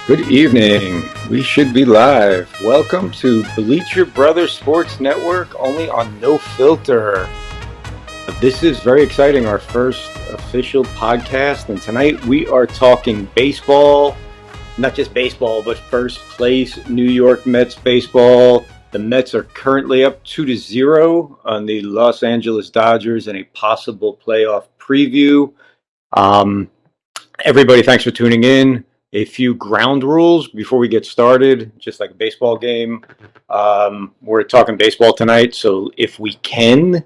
Good evening. We should be live. Welcome to Bleacher Brothers Sports Network, only on No Filter. This is very exciting, our first official podcast, and tonight we are talking baseball. Not just baseball, but first place New York Mets baseball. The Mets are currently up 2-0 on the Los Angeles Dodgers in a possible playoff preview. Everybody, thanks for tuning in. A few ground rules before we get started, just like a baseball game. We're talking baseball tonight, so if we can,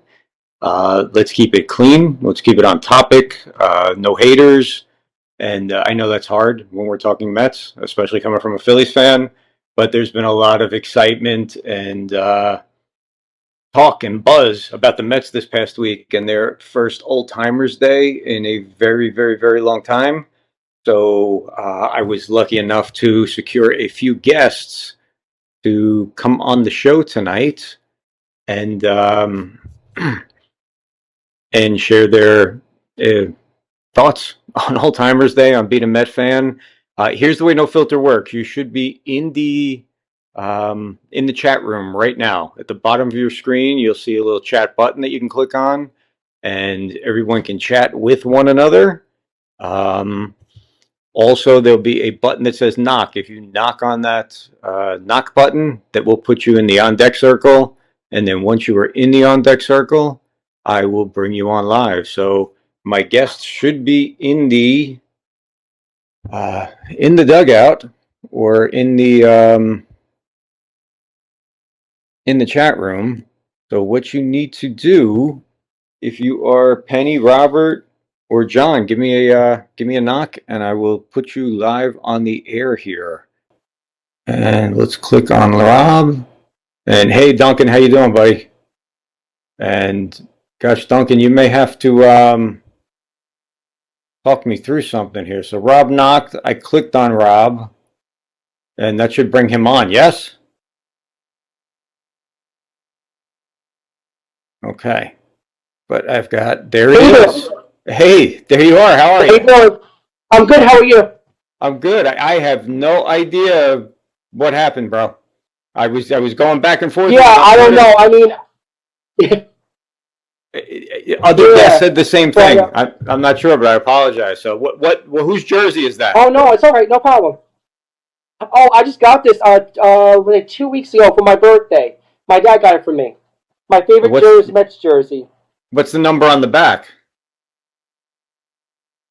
let's keep it clean. Let's keep it on topic. No haters. And I know that's hard when we're talking Mets, especially coming from a Phillies fan. But there's been a lot of excitement and talk and buzz about the Mets this past week and their first Old Timers Day in a very, very, very long time. So I was lucky enough to secure a few guests to come on the show tonight and and share their thoughts on Old Timers Day, on being a Met fan. Here's the way No Filter works. You should be in the chat room right now. At the bottom of your screen, you'll see a little chat button that you can click on, and everyone can chat with one another. Also, there'll be a button that says knock. If you knock on that knock button, that will put you in the on deck circle. And then once you are in the on deck circle, I will bring you on live. So my guests should be in the dugout or in the chat room. So what you need to do, if you are Penny, Robert, or John, give me a knock, and I will put you live on the air here. And let's click on Rob. And hey, Duncan, how you doing, buddy? And gosh, Duncan, you may have to talk me through something here. So Rob knocked. I clicked on Rob, and that should bring him on. Yes. Okay. But I've got there he is. Hey, there you are. How are you? I'm good. How are you? I'm good. I have no idea what happened, bro. I was going back and forth. Yeah, I don't know. I mean, other guests said the same thing. I'm not sure, but I apologize. So whose jersey is that? Oh no, it's all right. No problem. Oh, I just got this like 2 weeks ago for my birthday. My dad got it for me. My favorite jersey, Mets jersey. What's the number on the back?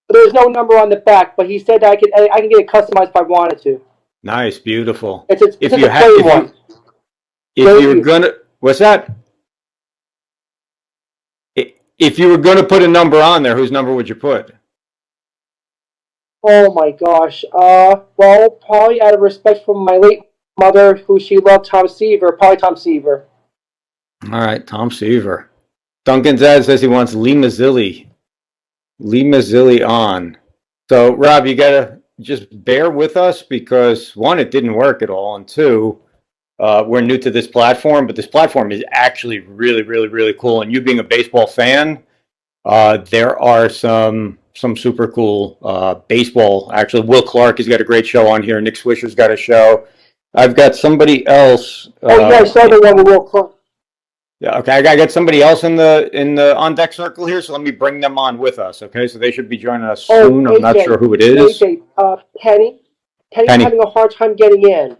There's no number on the back, but he said I can get it customized if I wanted to. Nice, beautiful. It's a plain one. If you were gonna, what's that? If you were gonna put a number on there, whose number would you put? Oh my gosh. Well, probably out of respect for my late mother, who she loved, Tom Seaver. Probably Tom Seaver. All right, Tom Seaver. Duncan's dad says he wants Lee Mazzilli. Lee Mazzilli on. So, Rob, you gotta just bear with us because one, it didn't work at all, and two, we're new to this platform, but this platform is actually really, really, really cool. And you being a baseball fan, there are some super cool baseball. Actually, Will Clark has got a great show on here. Nick Swisher's got a show. I've got somebody else. Oh yeah, I saw the one with Will Clark. Yeah, okay. I got somebody else in the on deck circle here, so let me bring them on with us. Okay, so they should be joining us soon. I'm not sure who it is. Penny. Penny's having a hard time getting in.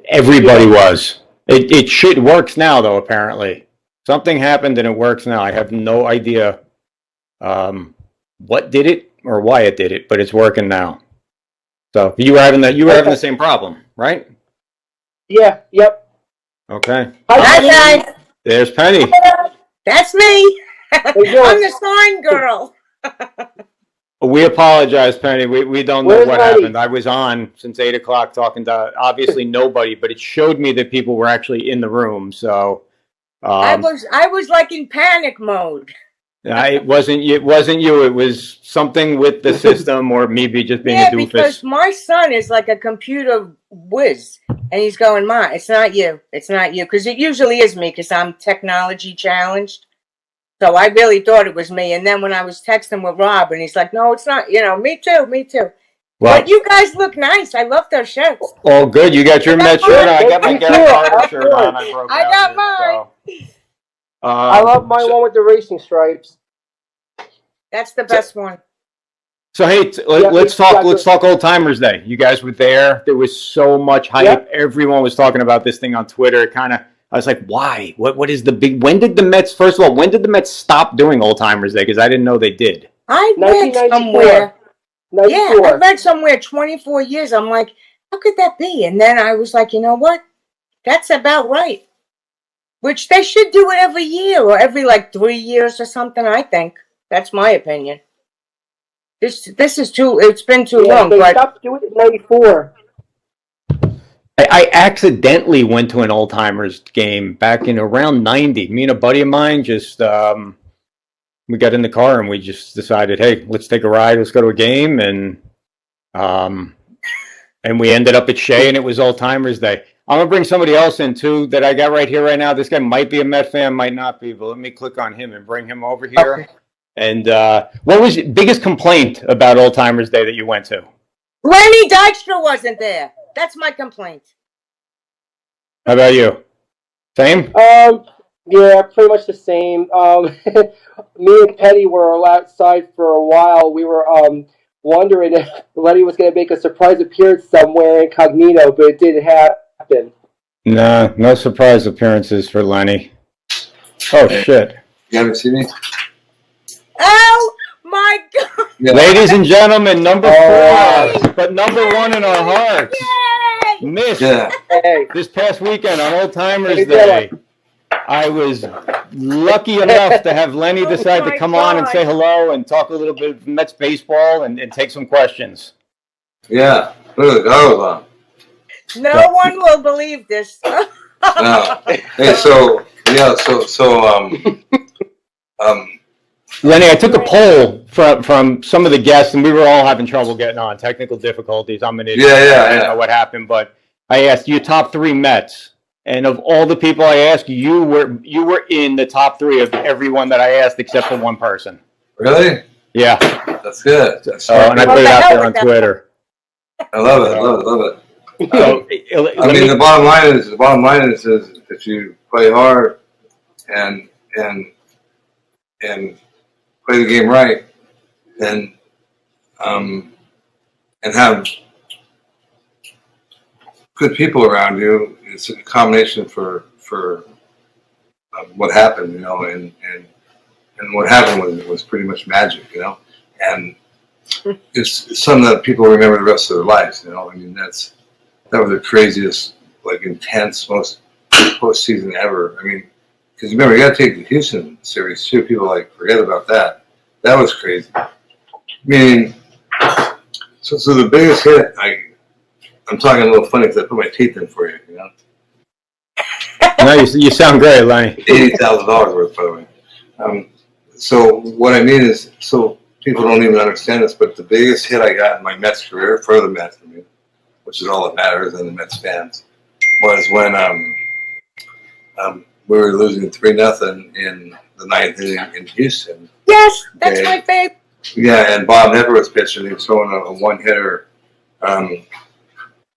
Everybody was. It works now though. Apparently, something happened and it works now. I have no idea what did it or why it did it, but it's working now. So you were having the same problem, right? Yeah. Yep. Okay. Hi guys. There's Penny. That's me. I'm the sign girl. We apologize, Penny. We don't know what happened. I was on since 8 o'clock talking to obviously nobody, but it showed me that people were actually in the room. So I was like in panic mode. It wasn't you. It was something with the system or maybe just being a doofus. Because my son is like a computer whiz. And he's going, Ma, it's not you. It's not you. Because it usually is me because I'm technology challenged. So I really thought it was me. And then when I was texting with Rob and he's like, no, it's not. Me too. Well, But you guys look nice. I love those shirts. all good. You got your Mets shirt on. I got my Me Gary too. Carter shirt on. I broke I out got here, mine. so. I love my one with the racing stripes. That's the best one. So hey, let's talk Old Timers Day. You guys were there. There was so much hype. Yep. Everyone was talking about this thing on Twitter. I was like, why? What is the big? When did the Mets? First of all, when did the Mets stop doing Old Timers Day? Because I didn't know they did. I read 1994. somewhere. 94. Yeah, I read somewhere 24 years. I'm like, how could that be? And then I was like, you know what? That's about right. Which they should do it every year or every like 3 years or something. I think that's my opinion. This is too. It's been too long. They But stopped doing it in 94. I accidentally went to an Old Timers game back in around 90. Me and a buddy of mine just we got in the car and we just decided, hey, let's take a ride. Let's go to a game, and we ended up at Shea, and it was Old Timers Day. I'm gonna bring somebody else in too that I got right here right now. This guy might be a Met fan, might not be, but let me click on him and bring him over here. okay. And what was your biggest complaint about Old Timers Day that you went to? Lenny Dykstra wasn't there. That's my complaint. How about you? Same? Yeah, pretty much the same. Me and Petty were outside for a while. We were wondering if Lenny was going to make a surprise appearance somewhere incognito, but it didn't happen. Nah, no surprise appearances for Lenny. Oh, shit. You haven't seen me? Oh my God! Yeah. Ladies and gentlemen, number Oh, 4, but number 1 in our hearts. Yay! Missed Yeah. Hey, this past weekend on Old Timers Hey, Day. I was lucky enough to have Lenny decide to come on and say hello and talk a little bit of Mets baseball and take some questions. Yeah. Look, I was on. No one will believe this. No. Hey, so yeah, Lenny, I took a poll from some of the guests, and we were all having trouble getting on. Technical difficulties. I'm an idiot. I don't know what happened, but I asked you top 3 Mets. And of all the people I asked, you were in the top 3 of everyone that I asked, except for one person. Really? Yeah. That's good. That's And I put it out there on Twitter. I love it. I love it. So, I mean, the bottom line is if you play hard and play the game right, and have good people around you, it's a combination for what happened, and what happened was pretty much magic, and it's something that people remember the rest of their lives, I mean, that was the craziest, like, intense, most postseason ever. I mean, because remember, you got to take the Houston series too. People forget about that. That was crazy. I mean, so the biggest hit, I'm talking a little funny because I put my teeth in for you, No, you sound great, Lenny. $80,000 worth, by the way. So what I mean is, so people don't even understand this, but the biggest hit I got in my Mets career, for the Mets, which is all that matters, and the Mets fans, was when we were losing 3-0 in the 9th inning in Houston. Yes, that's my favorite. Yeah, and Bob Nepper was pitching. He was throwing a one-hitter. Let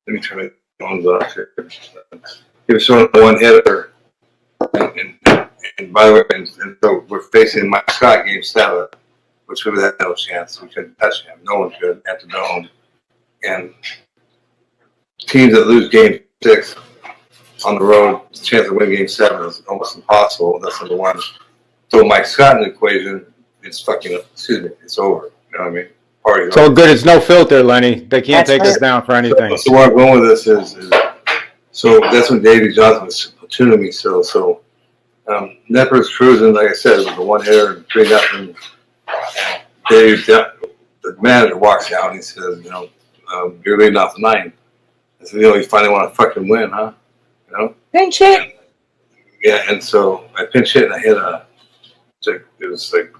me turn my phones off here. He was throwing a one-hitter. And by the way, and so we're facing Mike Scott game 7, which we had no chance. We couldn't touch him. No one could at the Dome. And teams that lose game 6 on the road, the chance to win game 7 is almost impossible. That's number one. So Mike Scott in the equation, it's over. You know what I mean? Party's It's all over. good. It's no filter, Lenny. They can't take us down for anything. So where I'm going with this is so that's when Davey Johnson was platooning me still. So Nepper's cruising, like I said, it was a one-hitter and 3-0. Davey, the manager walks out and he says, you're leading off the 9. I said, you finally want to fucking win, huh? Pinch hit. Yeah, and so I pinch hit and I hit it was like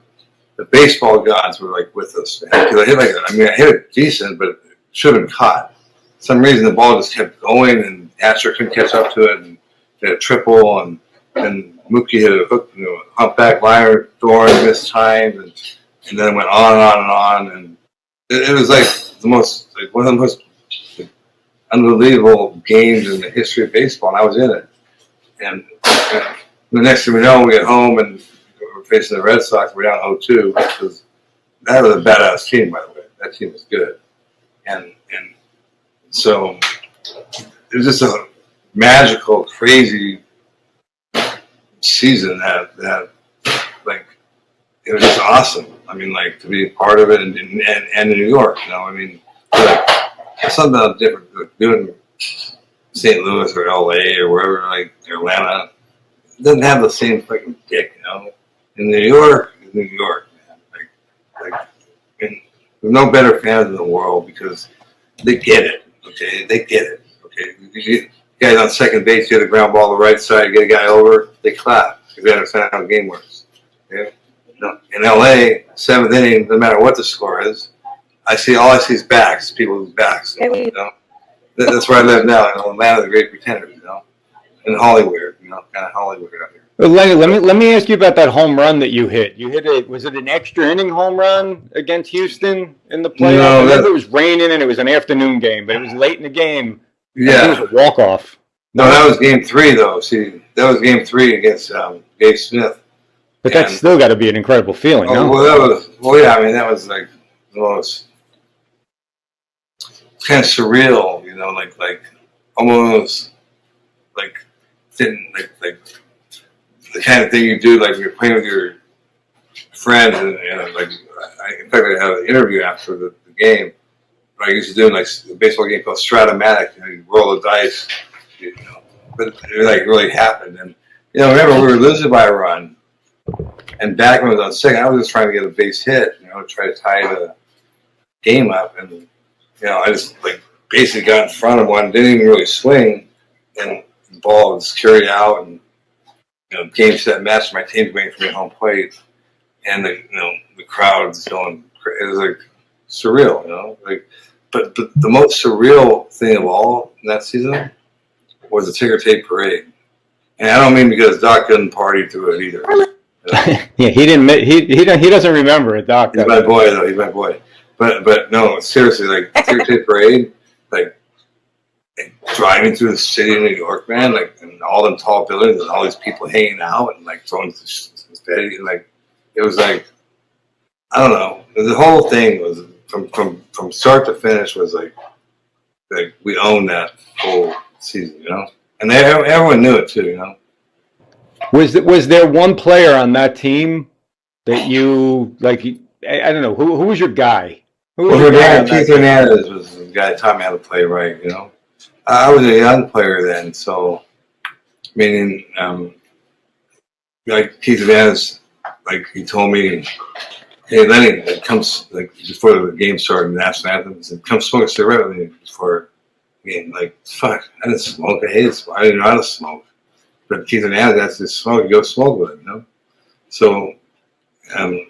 the baseball gods were with us. I hit it decent, but it should have been caught. For some reason the ball just kept going and Asher couldn't catch up to it and hit a triple and Mookie hit a hook, humpback liner, Thorne missed time and then it went on and on and on it was like one of the most unbelievable games in the history of baseball, and I was in it. And the next thing we know, we get home and we're facing the Red Sox. We're down 0-2. That was a badass team, by the way. That team was good, and so it was just a magical, crazy season that like it was just awesome. I mean, like to be a part of it and in New York, you know. I mean, like, something else different. Like, doing St. Louis or LA or wherever, like Atlanta, it doesn't have the same fucking dick, you know. In New York, New York, man. And there's no better fans in the world because they get it. Okay, they get it. Okay, you guys on second base, you get a ground ball to the right side, you get a guy over, they clap because they understand how the game works. Okay, no, in LA, seventh inning, no matter what the score is, all I see is backs, people's backs. You know? That's where I live now, in Atlanta, the Great Pretender, you know, in Hollywood, you know, kind of Hollywood out here. Well, Lenny, let me ask you about that home run that you hit. You hit it. Was it an extra inning home run against Houston in the playoffs? No, I remember it was raining and it was an afternoon game, but it was late in the game. Yeah, it was a walk off. No, that was game 3 though. See, that was game 3 against Dave Smith. But that's still got to be an incredible feeling, no? Yeah. I mean, that was like the most kind of surreal, you know, like almost like didn't like the kind of thing you do, like when you're playing with your friends, and like in fact, I had an interview after the game. I used to do like a baseball game called Stratomatic. You know, you roll the dice, you know, but it like really happened. And you know, remember we were losing by a run, and Backman was on second. I was just trying to get a base hit, you know, try to tie the game up, and you know, I just like basically got in front of one, didn't even really swing, and the ball was carried out, and you know, game set match. My team's waiting for me at home plate, and the crowd's going. It was like surreal, you know. Like, but the most surreal thing of all in that season was the ticker tape parade, and I don't mean because Doc couldn't party through it either. You know? Yeah, he didn't. He doesn't remember it, Doc. He's my boy, though. He's my boy. But no, seriously, like ticker tape parade, like driving through the city of New York, man, like and all them tall buildings and all these people hanging out and like throwing steady, and like it was like I don't know. The whole thing was from start to finish was like we owned that whole season, you know, and everyone knew it too, you know. Was there one player on that team that you like? I don't know who was your guy. Keith Hernandez was the guy that taught me how to play right, you know. I was a young player then, so meaning like Keith Hernandez, like he told me, "Hey Lenny, it comes like before the game started, the national anthem, said, come smoke a cigarette with me before the game." Like fuck, I didn't smoke. I hated smoke. I didn't know how to smoke. But Keith Hernandez asked to smoke. You go smoke with him, you know. So,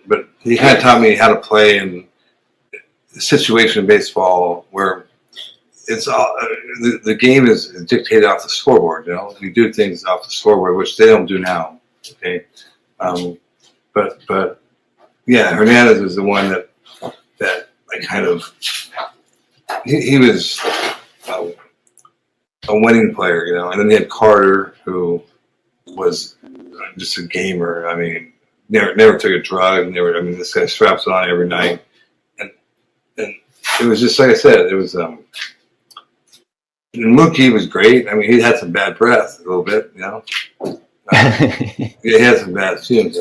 but he kind of taught me how to play in a situation in baseball where it's all the game is dictated off the scoreboard. You know, you do things off the scoreboard, which they don't do now. Okay, but yeah, Hernandez was the one that I kind of he was a winning player, you know. And then you had Carter, who was just a gamer. I mean, never took a drug. Never. I mean, this guy straps on every night, and it was just like I said. It was. Mookie was great. I mean, he had some bad breath a little bit, you know. He had some bad fumes,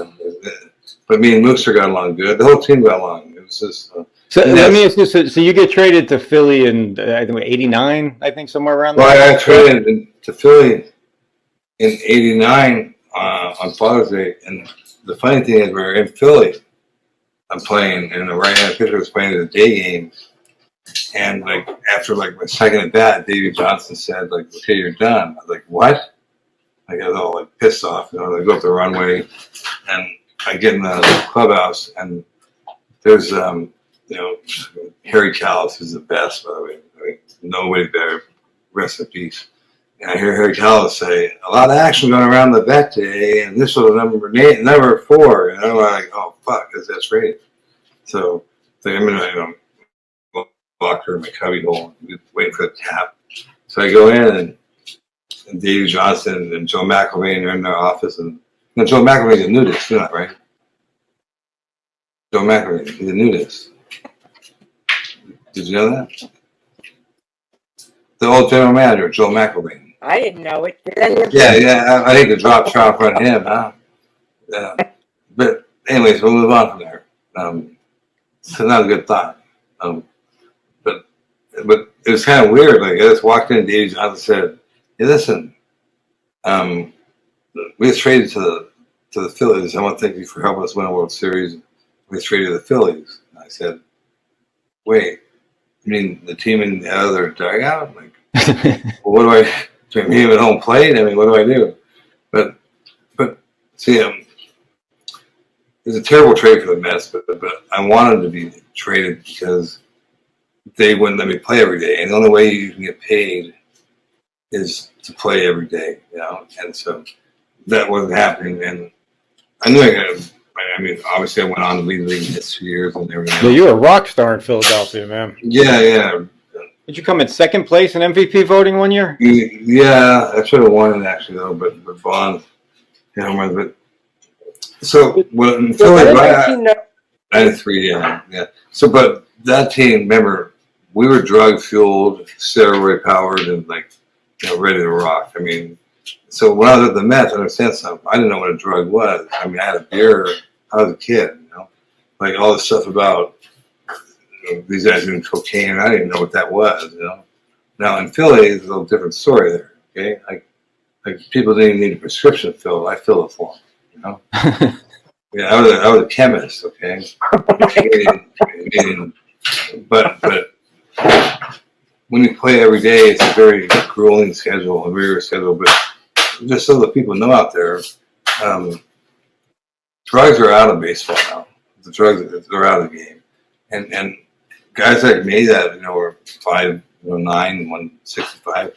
but me and Mooster got along good. The whole team got along. It was just. So let me ask you. So you get traded to Philly in I think '89, I think somewhere around there. Well, I traded to Philly in '89 on Father's Day, and the funny thing is, we were in Philly. I'm playing, and the right-hand pitcher was playing the day game. And like after like my second at bat, Davey Johnson said, like, "Okay, you're done." I was like, "What?" I got all like pissed off. You know, I go up the runway, and I get in the clubhouse, and there's you know, Harry Callis is the best, by the way. I mean, nobody better. Rest in peace. And I hear Harry Callis say, "A lot of action going around the vet today, and this was number 4." And I'm like, "Oh fuck, that's right." So I'm in, you know, locker in my cubby hole, waiting for the tap. So I go in, and Davey Johnson and Joe McElvain are in their office, and Joe McElvain's a nudist, you know that, right? Joe McElvain, he's a nudist. Did you know that? The old general manager, Joe McElvain. I didn't know it. Did any of Yeah. I think the drop shot in front of him, huh? Yeah. But anyways, we'll move on from there. So not a good thought. But it was kind of weird. Like I just walked in, Davey Johnson said, "Hey, listen, we just traded to the Phillies. I want to thank you for helping us win a World Series. We traded to the Phillies." And I said, "Wait, you mean the team in the other dugout? Like, well, what do I mean at home plate? I mean, what do I do?" But see, it was a terrible trade for the Mets, but I wanted to be traded because they wouldn't let me play every day, and the only way you can get paid is to play every day, you know. And so that wasn't happening, and I knew I got. I mean, obviously, I went on to lead the league in this 2 years and everything. Yeah, you're a rock star in Philadelphia, man. Yeah. Did you come in second place in MVP voting one year? Yeah, I should have won it actually though, but Bond, you know, but so when Philly, right, 93, yeah. So, but that team, remember, we were drug fueled, steroid powered, and like, you know, ready to rock. I mean, so when I was at the Mets, I understand something. I didn't know what a drug was. I mean, I had a beer. I was a kid, you know, like all this stuff about, you know, these guys doing cocaine. I didn't even know what that was, you know. Now in Philly, it's a little different story there. Okay, like people didn't even need a prescription filled. I filled it for them, you know. Yeah, I was a chemist. Okay, but when you play every day, it's a very grueling schedule, a rigorous schedule. But just so that people know out there, drugs are out of baseball now. The drugs, they're out of the game, and guys like me that, you know, are 5'9", 165.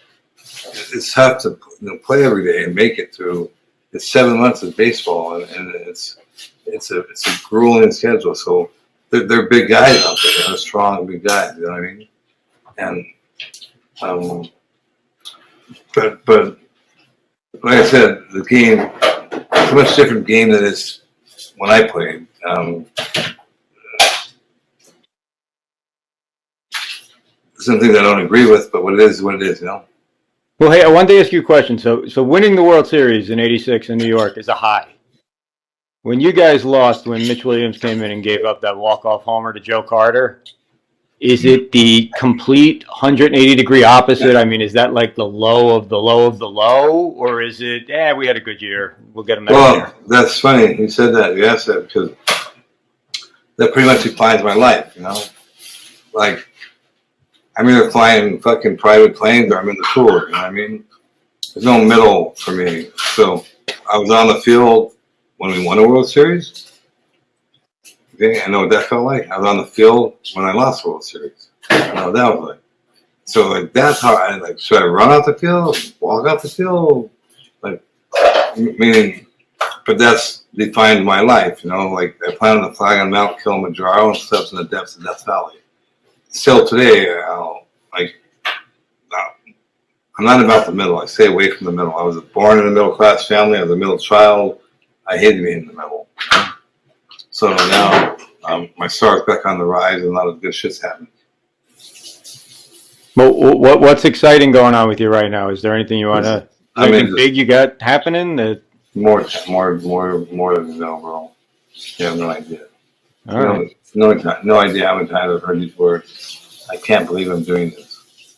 It's tough to, you know, play every day and make it through. It's 7 months of baseball, and it's a grueling schedule. So they're big guys out there. They're strong, big guys. You know what I mean? And but like I said, the game, it's a much different game than it's when I played. Some things I don't agree with, but what it is what it is, you know. Well, hey, I wanted to ask you a question. So winning the World Series in '86 in New York is a high. When you guys lost, when Mitch Williams came in and gave up that walk-off homer to Joe Carter, is it the complete 180-degree opposite? I mean, is that like the low of the low of the low, or is it, we had a good year, we'll get him next year? Well, that's funny. You said that. You asked that because that pretty much defines my life, you know. Like, I'm either flying fucking private planes or I'm in the tour, you know what I mean? There's no middle for me. So I was on the field when we won a World Series. Okay, I know what that felt like. I was on the field when I lost the World Series. I know what that was like. So like that's how I like. Should I run out the field, walk out the field, like meaning? But that's defined my life, you know. Like I planted the flag on Mount Kilimanjaro and steps in the depths of Death Valley. Still today, I'm not about the middle. I stay away from the middle. I was born in a middle class family. I was a middle child. I hated being in the middle. So now my star's back on the rise, and a lot of good shit's happening. Well, what's exciting going on with you right now? Is there anything you want to? Anything big you got happening? That more than you know, bro. You have no idea. all right. No idea how many times I've heard these words. I can't believe I'm doing this.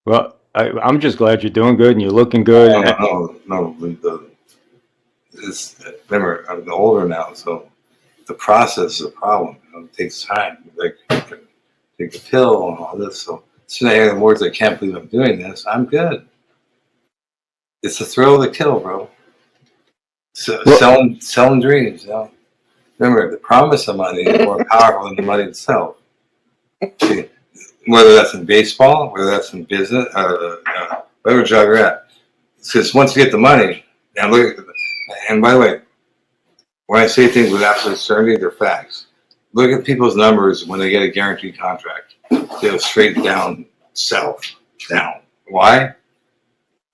Well, I'm just glad you're doing good and you're looking good. No. Remember, I'm older now, so the process is a problem. You know, it takes time. Like, take the pill and all this. So today, in words, I can't believe I'm doing this. I'm good. It's the thrill of the kill, bro. So, selling dreams. You know? Remember, the promise of money is more powerful than the money itself. See, whether that's in baseball, whether that's in business, whatever job you're at. Because once you get the money, and by the way, when I say things with absolute certainty, they're facts. look at people's numbers when they get a guaranteed contract. They go straight down south, down. Why?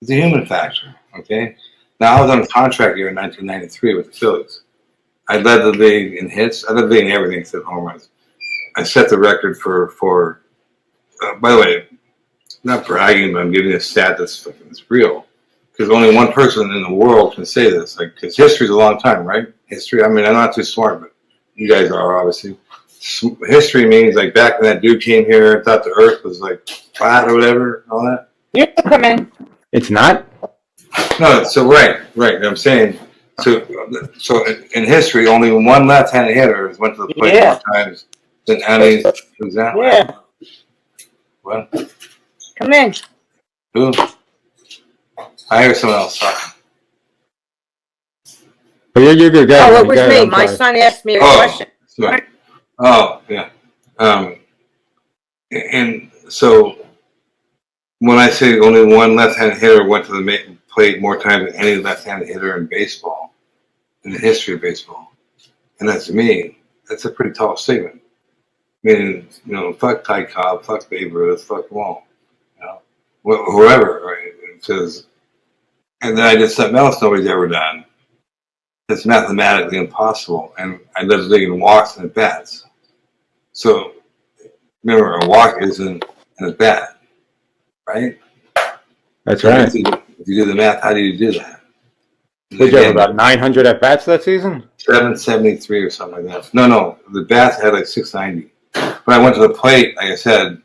It's a human factor, okay? Now, I was on a contract year in 1993 with the Phillies. I led the league in hits. I led the league in everything except home runs. I set the record for by the way, not bragging, but I'm giving you a stat that's real. Because only one person in the world can say this. Like, because history's a long time, right? History. I mean, I'm not too smart, but you guys are obviously. History means like back when that dude came here and thought the Earth was like flat or whatever, and all that. You come in. It's not? No, so right. I'm saying, so in history, only one left-handed hitter has went to the plate more times than any. Who's that? Yeah. What? Come in. Who? I hear someone else talking. Oh, you're good. Go ahead. Oh, it was Go ahead. me. I'm My sorry. son asked me a Oh, question. sorry. Oh, yeah. And so when I say only one left-handed hitter went to the plate more times than any left-handed hitter in baseball, in the history of baseball, and that's me, that's a pretty tall statement. Meaning, fuck Ty Cobb, fuck Babe Ruth, fuck them all. Whoever, right? Because, and then I did something else nobody's ever done. It's mathematically impossible. And I led the league in walks and at bats. So, remember, a walk isn't an at bat, right? That's So right. if you do the math, how do you do that? Did you have about 900 at bats that season? 773 or something like that. No, the bats had like 690. When I went to the plate, like I said,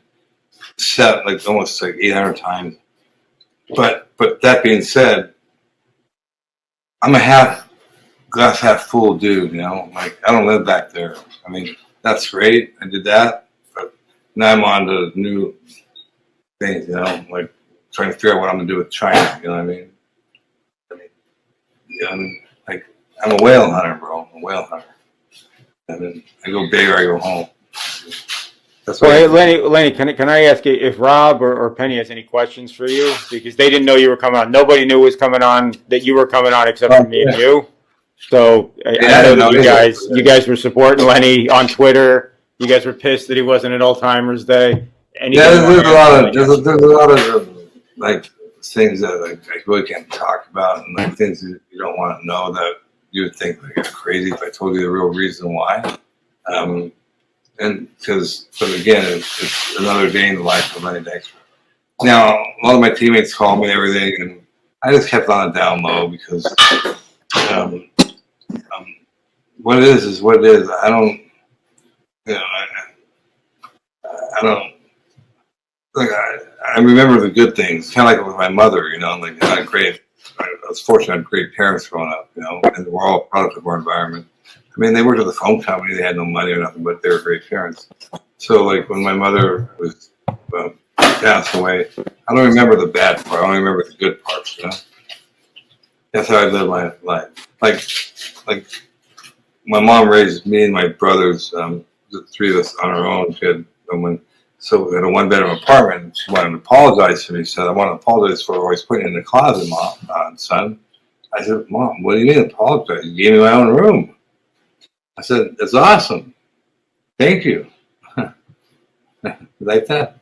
almost like 800 times. But that being said, I'm a glass half full dude, like I don't live back there. I mean, that's great. I did that, but now I'm on to new things, like trying to figure out what I'm gonna do with China, you know what I mean? Like I'm a whale hunter, bro. I'm a whale hunter. And then I go big or I go home. That's Well, why hey, Lenny, can I ask you if Rob or Penny has any questions for you? Because they didn't know you were coming on. Nobody knew was coming on, that you were coming on except for me and you. So I know that you guys were supporting Lenny on Twitter. You guys were pissed that he wasn't at Alzheimer's Day. there's a lot of like things that like, I really can't talk about, and like things that you don't want to know that you would think like it's crazy if I told you the real reason why. And but again, it's another day in the life of Lenny Dykstra. Now, a lot of my teammates call me and everything, and I just kept on a down low because what it is what it is. I don't, I don't. Like I remember the good things, kind of like with my mother, like I was fortunate to have great parents growing up, and we're all a product of our environment. I mean, they worked at the phone company, they had no money or nothing, but they were great parents. So like when my mother was passed away, I don't remember the bad part, I only remember the good parts, That's how I lived my life. Like my mom raised me and my brothers, the three of us on our own. She had So we had a one-bedroom apartment, and she wanted to apologize to me. She said, I want to apologize for always putting it in the closet, Mom, son. I said, Mom, what do you mean apologize? You gave me my own room. I said, it's awesome. Thank you. Like that.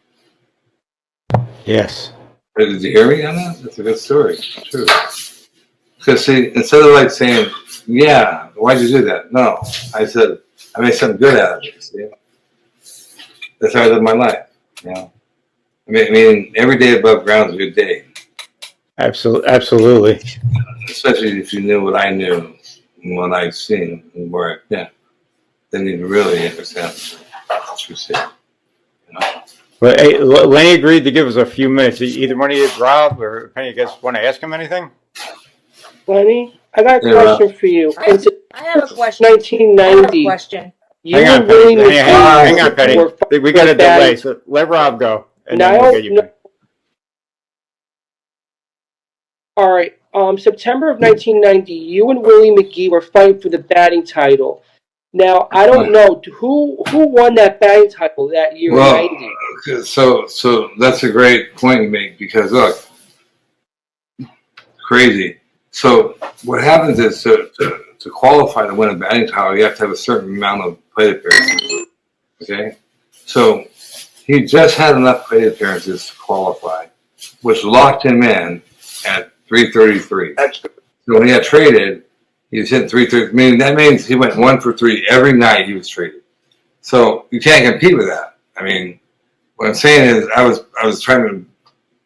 Yes. Did you hear me on that? That's a good story. It's true. Because see, instead of like saying, yeah, why'd you do that? No. I said, I made something good out of it, see? That's how I live my life, I mean, every day above ground is a good day. Absolutely. Especially if you knew what I knew and what I've seen and where I've been. Then you'd really understand what you said. But hey, Lenny agreed to give us a few minutes. Either one of you, Rob or Penny, you guys want to ask him anything? Lenny, I got a question for you. I have a question. 1990. I have a question. Hang on, Penny. We got a delay, so let Rob go, and then we'll get you. All right. September of 1990, you and Willie McGee were fighting for the batting title. Now, I don't know who won that batting title that year. Well, so that's a great point you make because look, crazy. So what happens is to qualify to win a batting title, you have to have a certain amount of plate appearances. Okay, so he just had enough plate appearances to qualify, which locked him in at 333. So when he got traded, he was hitting 330. I mean, that means he went 1 for 3 every night he was traded. So you can't compete with that. I mean, what I'm saying is, I was trying to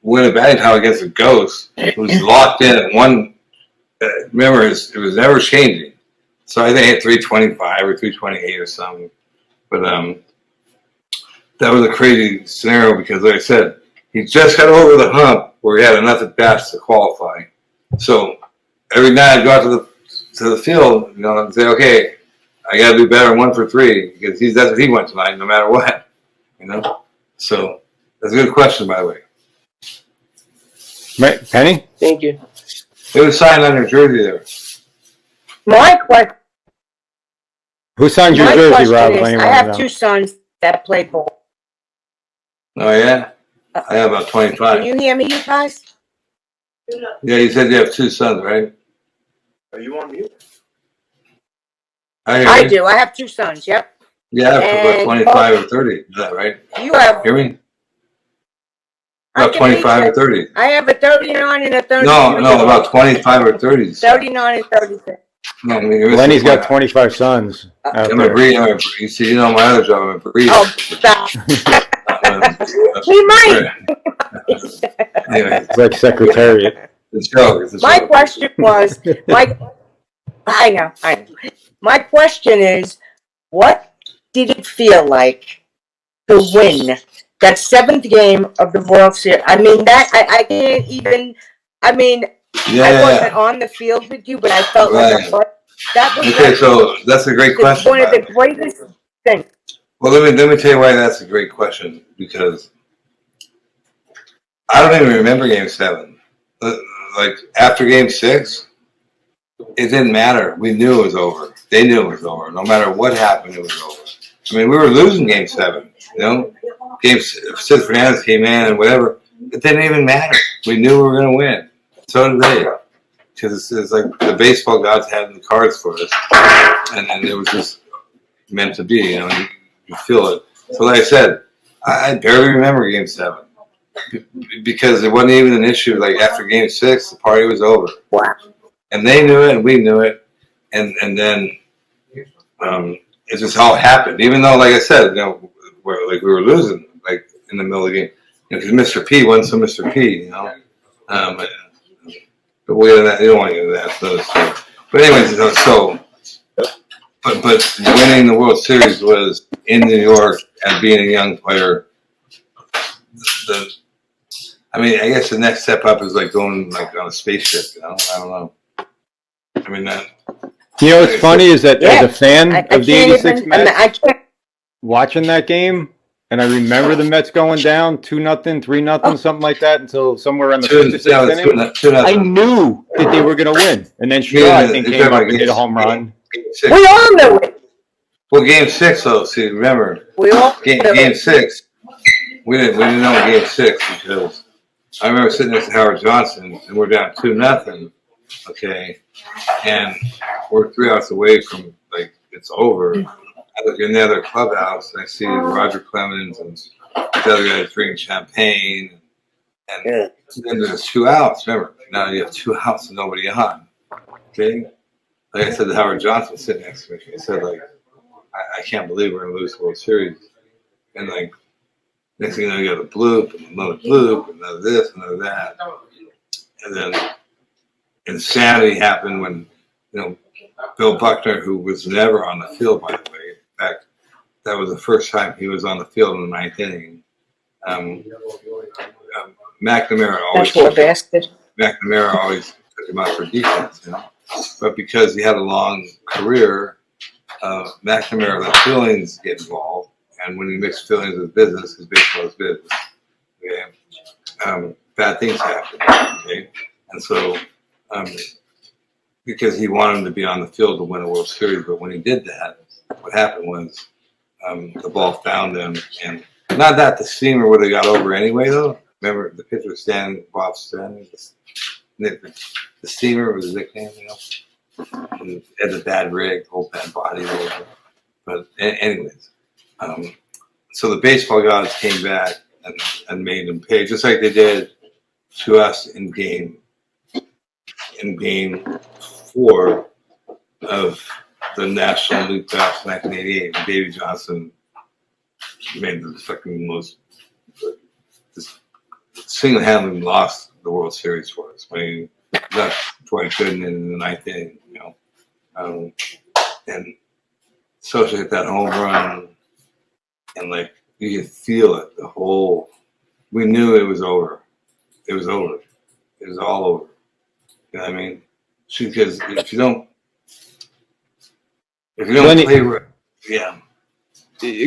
win a batting title against a ghost who's locked in at one. Remember, it was never changing. So I think I hit 325 or 328 or something. But that was a crazy scenario because, like I said, he just got over the hump where he had enough at bats to qualify. So every night I'd go out to the field, and say, okay, I got to do better than 1 for 3 because that's what he went tonight, no matter what. So that's a good question, by the way. Penny? Thank you. It was signed on your jersey there. My question. Who signed your My jersey, question Rob? is, Anyone I have know? 2 sons that play ball. Oh, yeah? I have about 25. Can you hear me, you guys? Yeah, you said you have 2 sons, right? Are you on mute? I hear I you. do. I have 2 sons. Yep. Yeah, for about And 25 or 30. Is that right? You have. Hear me? I About can read 25 or you. 30. I have a 39 and a 32. No, about 25 or 30. 39 and 36. No, I mean, you're missing Lenny's the point. got 25 sons out I'm there. a breeder. You see, my other job, I'm a breeder. Oh, stop. He might. Anyway, It's like Secretariat. it's a joke. It's a My joke. question was, I know. My question is, what did it feel like to win that 7th game of the World Series? I mean, I can't even. I mean, I wasn't on the field with you, but I felt like that was Okay, so that's a great question. one of the greatest things. Well, let me tell you why that's a great question, because I don't even remember Game 7. Like, after Game 6, it didn't matter. We knew it was over. They knew it was over. No matter what happened, it was over. I mean, we were losing Game 7, Game Sid Fernandez came in and whatever. It didn't even matter. We knew we were going to win. So did they. Because it's like the baseball gods had the cards for us. And it was just meant to be, you feel it. So like I said, I barely remember Game 7. Because it wasn't even an issue. Like, after Game 6, the party was over. Wow. And they knew it, and we knew it. And then it just all happened. Even though, like I said, we were losing, like, in the middle of the game. Because Mr. P wasn't so Mr. P, But we'll get into that. You don't want to get into that. But anyways, but winning the World Series was in New York and being a young player. I guess the next step up is like going like on a spaceship. I don't know. I mean that. What's funny is that as a fan of the '86 Mets, I watching that game, and I remember the Mets going down 2-0, 3-0, something like that, until somewhere in the 5th or 6th inning. I knew that they were going to win, and then Shaw, I think, came up and hit a home run. We all knew it. Well, Game 6, though. See, remember, game 6. We didn't know Game 6 because I remember sitting next to Howard Johnson, and we're down 2-0. Okay, and we're 3 outs away from like it's over. I look in the other clubhouse and I see Roger Clemens and the other guys drinking champagne, and then there's 2 outs. Remember, now you have 2 outs and nobody on. Okay, like I said to Howard Johnson sitting next to me, he said, like, I can't believe we're gonna lose the World Series, and like next thing you know, you got a bloop and another bloop and another this, another that, and then insanity happened when Bill Buckner, who was never on the field, by the way. In fact, that was the first time he was on the field in the 9th inning. McNamara always took him out for defense, But because he had a long career, McNamara let feelings get involved, and when you mix feelings with business, because baseball is business, bad things happen. Okay, and so. Because he wanted him to be on the field to win a World Series, but when he did that, what happened was the ball found him, and not that the steamer would have got over anyway, though. Remember the pitcher Bob Stanley, the steamer was his nickname, and had a bad rig, whole bad body, But anyways, so the baseball gods came back and made them pay, just like they did to us in game 4 of the National League Playoffs 1988. And Davey Johnson made the fucking most single-handedly lost the World Series for us when he left Dwight Gooden in the ninth inning, you know. And Sosa hit that home run, and like you could feel it. We knew it was over. It was over. It was all over. You know what I mean? Because if you don't Lenny, play, yeah.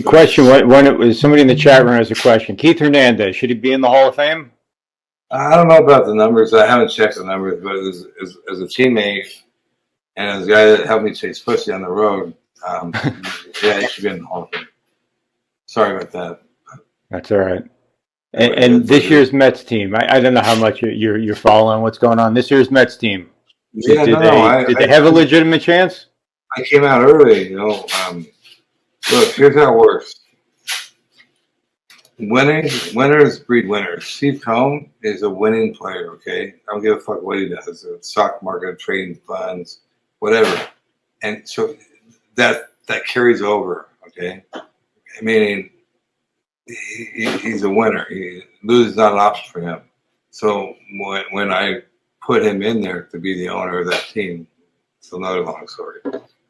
question: when it was somebody in the chat room has a question. Keith Hernandez, should he be in the Hall of Fame? I don't know about the numbers. I haven't checked the numbers, but as a teammate and as a guy that helped me chase pussy on the road, yeah, he should be in the Hall of Fame. Sorry about that. That's all right. And this year's Mets team, I don't know how much you're following what's going on. This year's Mets team, Yeah, did they have a legitimate chance? I came out early, you know. Look, here's how it works. Winners breed winners. Steve Cohn is a winning player, okay? I don't give a fuck what he does. The stock market, trading funds, whatever. And so that carries over, okay? Meaning he's a winner. Lose is not an option for him. So when I put him in there to be the owner of that team, it's another long story.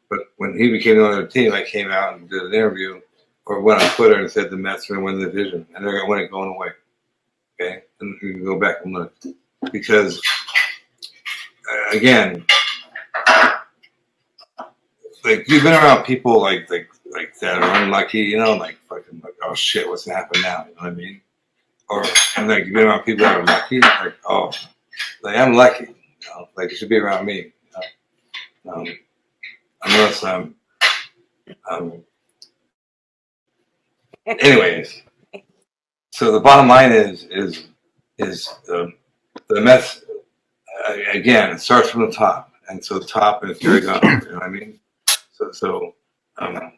But when he became the owner of the team, I came out and did an interview or went on Twitter and said the Mets are going to win the division, and they're going to win it going away. Okay? And you can go back and look. Because, again, like, you've been around people like that are unlucky, you know, like fucking like, oh shit, what's gonna happen now? You know what I mean? And like you've been around people that are lucky, like, oh, like I'm lucky, you know, like you should be around me, you know? Unless anyways. So the bottom line is the Mets, again, it starts from the top, and so the top is very gone, you know what I mean? So I'm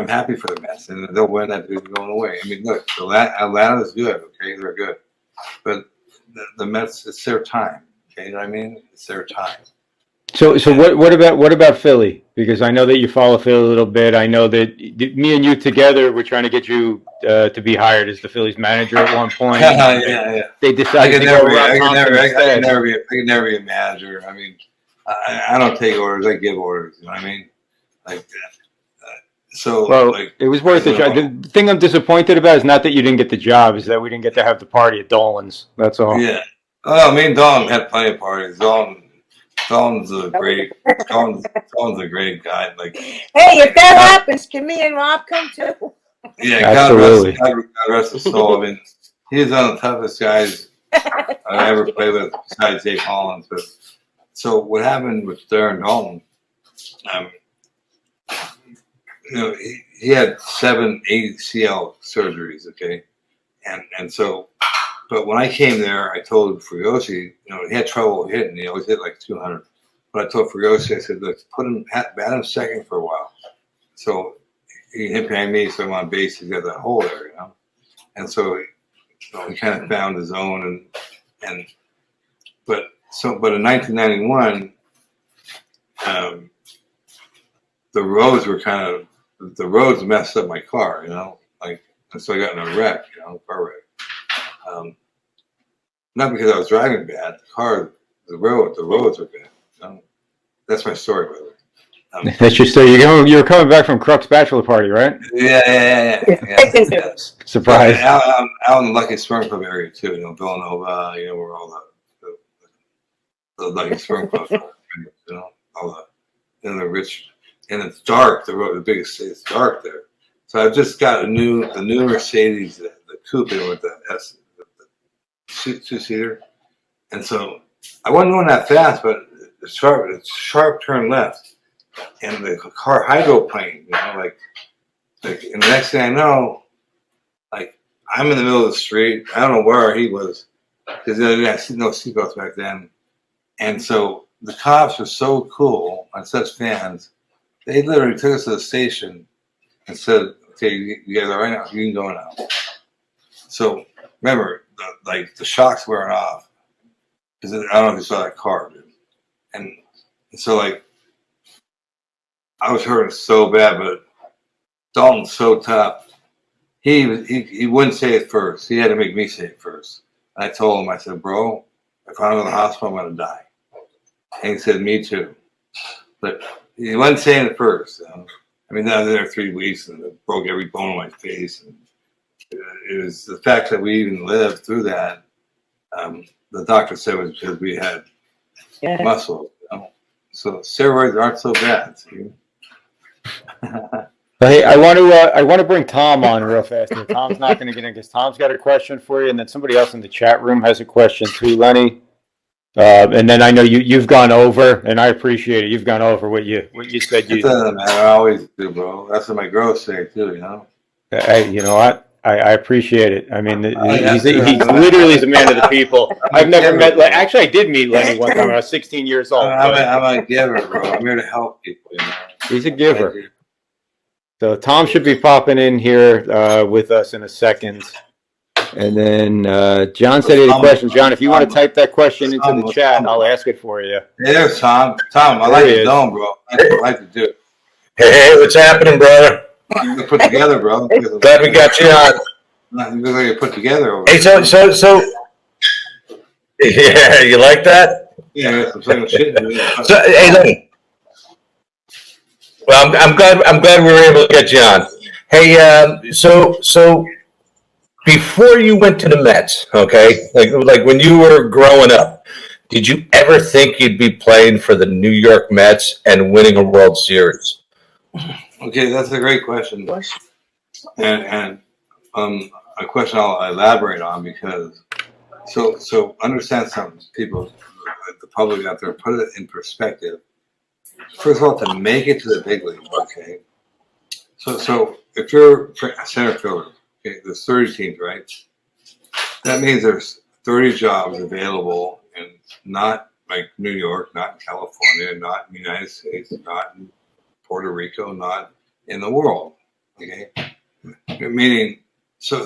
happy for the Mets, and they'll win that division going away. I mean, look, Atlanta's good, okay, they're good, but the Mets, it's their time, okay, you know what I mean? It's their time. So what about Philly? Because I know that you follow Philly a little bit. I know that me and you together were trying to get you to be hired as the Phillies manager at one point. Yeah. They decided to go Rob Thompson instead. I can never be a manager. I mean, I don't take orders. I give orders. You know what I mean? Like so. Well, like, it was worth a try. The thing I'm disappointed about is not that you didn't get the job; is that we didn't get to have the party at Dolan's. That's all. Yeah. Oh, me and Dalton had plenty of parties. Dalton's a great guy. Like, hey, if that happens, can me and Rob come too? Yeah, absolutely. God rest his soul. I mean, he's one of the toughest guys I've ever played with, besides Dave Hollins. But so what happened with Darren Dalton? You know, he had 7 ACL surgeries. Okay, and so. But when I came there, I told Fregosi, you know, he had trouble hitting. He always hit like 200. But I told Fregosi, I said, let's bat him second for a while. So he hit behind me, so I'm on base. He's got that hole there, you know. And so, you know, he kind of found his own. But in 1991, the roads messed up my car, you know, like, and so I got in a wreck, you know, car wreck. Not because I was driving bad. The roads were bad. You know? That's my story, by the way. That's your story. You're coming back from Kruk's bachelor party, right? Yeah. Surprise. Out in the Lucky Sperm Club area too. You know, Villanova. You know, where all the Lucky Sperm Club. You know, all the rich, and it's dark. The biggest city. It's dark there. So I've just got the new Mercedes, the coupe with the two-seater, and so I wasn't going that fast, but the sharp turn left, and the car hydroplaned, you know, like, and the next thing I know, like, I'm in the middle of the street. I don't know where he was, because there was no seatbelts back then, and so the cops were so cool and such fans. They literally took us to the station and said, "Okay, you guys are right now. You can go now." So remember, the shock's wearing off. Because I don't know if you saw that car, dude. And so I was hurting so bad, but Dalton's so tough. He wouldn't say it first. He had to make me say it first. I told him, I said, "Bro, if I go to the hospital, I'm gonna die." And he said, "Me too." But he wasn't saying it first. I mean, I was there 3 weeks and it broke every bone in my face. And it was the fact that we even lived through that. The doctor said it was because we had muscle. So steroids aren't so bad. See? Hey, I want to bring Tom on real fast here. Tom's not going to get in because Tom's got a question for you, and then somebody else in the chat room has a question too, Lenny. And then I know you've gone over, and I appreciate it. You've gone over what you said. It doesn't matter. I always do, bro. That's what my girls say too. Hey, you know what? I appreciate it. I mean, he's literally the man of the people. I've never met. Actually, I did meet Lenny one time when I was 16 years old. I'm a giver, bro. I'm here to help people. He's a giver. So Tom should be popping in here with us in a second. And then John said he had a question. John, if you want to type that question into the chat, I'll ask it for you. Hey, there's Tom. Tom, I like the dome, bro. That's what I like to do. Hey, what's happening, brother? You put together, bro. Glad we got you on. You look like you put together over Hey, so, yeah, you like that? Yeah, some single shit. So, hey, Lenny. Well, I'm glad we were able to get you on. Hey, so before you went to the Mets, okay, like when you were growing up, did you ever think you'd be playing for the New York Mets and winning a World Series? Okay, that's a great question, and a question I'll elaborate on because so understand something, people, the public out there, put it in perspective. First of all, to make it to the big league, okay. So if you're a center fielder, okay, there's 30 teams, right? That means there's 30 jobs available, and not like New York, not in California, not in the United States, not in Puerto Rico, not in the world. Okay, meaning so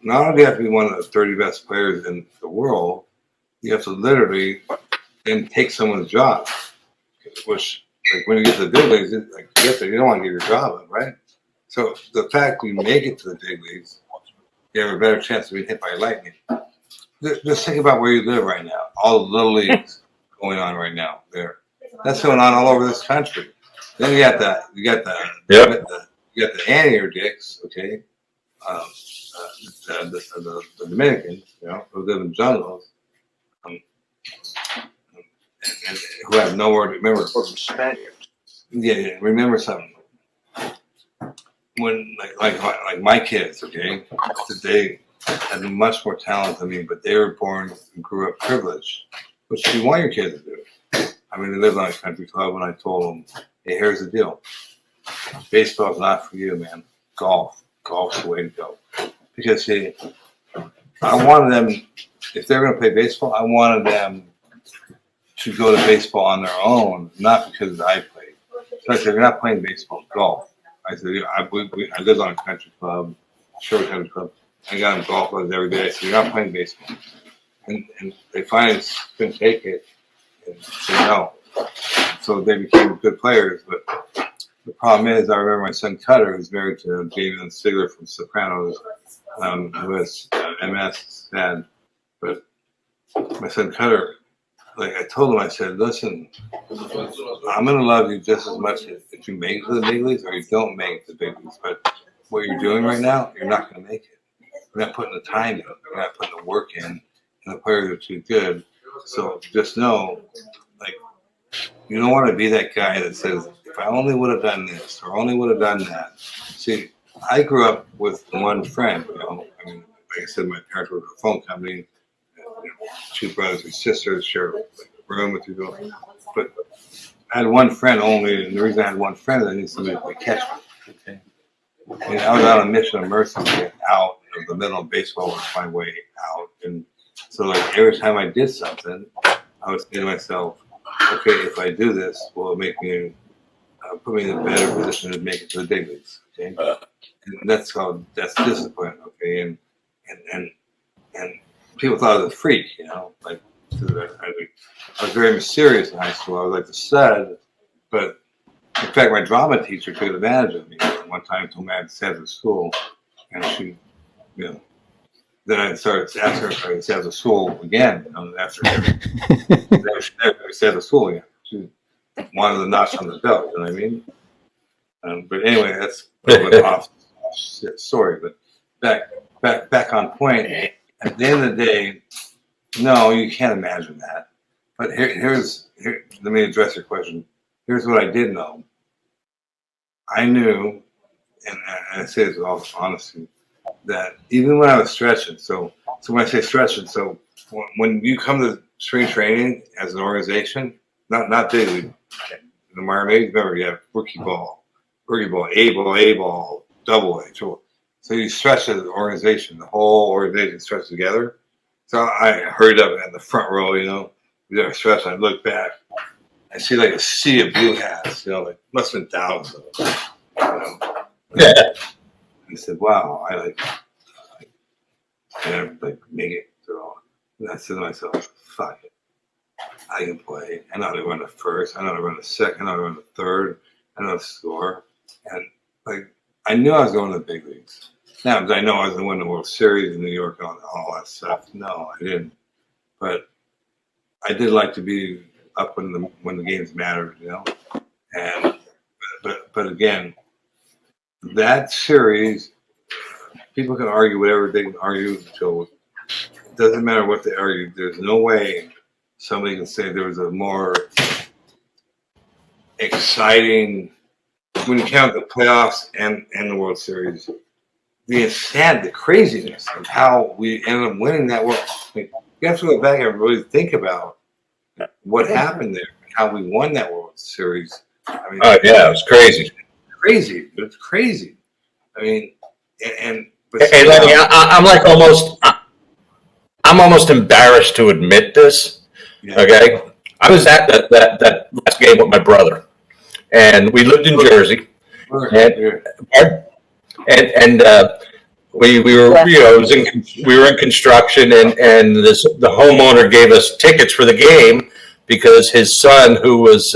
not only do you have to be one of the 30 best players in the world, you have to literally then take someone's job, which like when you get to the big leagues, like you don't want to give your job up, right? So the fact you make it to the big leagues, you have a better chance of being hit by lightning. Just think about where you live right now. All the little leagues going on right now there. That's going on all over this country. Then you got the anteater dicks, okay? The Dominicans, who live in jungles, and who have nowhere to remember. Yeah, remember something. When like my kids, okay, they had much more talent than me, but they were born and grew up privileged, which you want your kids to do. I mean, they lived on a country club, and I told them, "Hey, here's the deal. Baseball's not for you, man. Golf's the way to go." Because see, I wanted them, if they're going to play baseball, I wanted them to go to baseball on their own, not because I played. So I said, "You're not playing baseball, golf." I said, I lived on a country club, short country club. I got them golf clubs every day. I said, "You're not playing baseball." And they finally couldn't take it and said no. So they became good players. But the problem is, I remember my son Cutter, who's married to David Stigler from Sopranos, who has MS, sad. But my son Cutter, like I told him, I said, "Listen, I'm going to love you just as much if you make it to the big leagues or you don't make it to the big leagues. But what you're doing right now, you're not going to make it. You're not putting the time in. You're not putting the work in. And the players are too good. So just know, like, you don't want to be that guy that says, if I only would have done this or only would have done that." See, I grew up with one friend. I mean, like I said, my parents worked for a phone company. Two brothers and sisters share a room with people. But I had one friend only, and the reason I had one friend is I needed somebody to catch me. Okay? And I was on a mission of mercy to get out of the middle of baseball was my way out. And so like every time I did something, I was saying to myself, okay, if I do this, will it make me put me in a better position to make it to the big leagues? Okay, and that's discipline. Okay, and people thought I was a freak, like I was very mysterious in high school. I was like the stud, but in fact, my drama teacher took advantage of me. One time, told me I had to stay after school, and she, then I started asking her if I could stay after school again. After I stay after school again, she wanted the notch on the belt. You know what I mean? But anyway, that's a little bit off story. But back on point. At the end of the day, no, you can't imagine that. But here. Let me address your question. Here's what I did know. I knew, and I say this with all honesty, that even when I was stretching, so when I say stretching, so when you come to spring training as an organization, not big league, the minor leagues, remember you have rookie ball, A ball, double A. So you stretch as an organization, the whole organization stretches together. So I hurried up at the front row, we did our stretch. I look back, I see like a sea of blue hats, like must have been thousands of them. Yeah. I said, "Wow, I make it through." And I said to myself, "Fuck it, I can play. I know how to run the first. I know how to run the second. I know how to run the third. I know how to score." And I knew I was going to the big leagues. Now, did I know I was going to win the World Series in New York and all that stuff? No, I didn't. But I did like to be up when the games mattered, And but again, that series, people can argue whatever they can argue. So it doesn't matter what they argue. There's no way somebody can say there was a more exciting, when you count the playoffs and the World Series, the craziness of how we ended up winning that World. You have to go back and really think about what happened there, how we won that World Series. I mean, Oh yeah, it was crazy. Crazy. It's crazy. I mean, but Hey Lenny, I'm almost embarrassed to admit this. yeah. Okay, I was at that last game with my brother, and we lived in Jersey, and we were we were in construction, and the homeowner gave us tickets for the game because his son, who was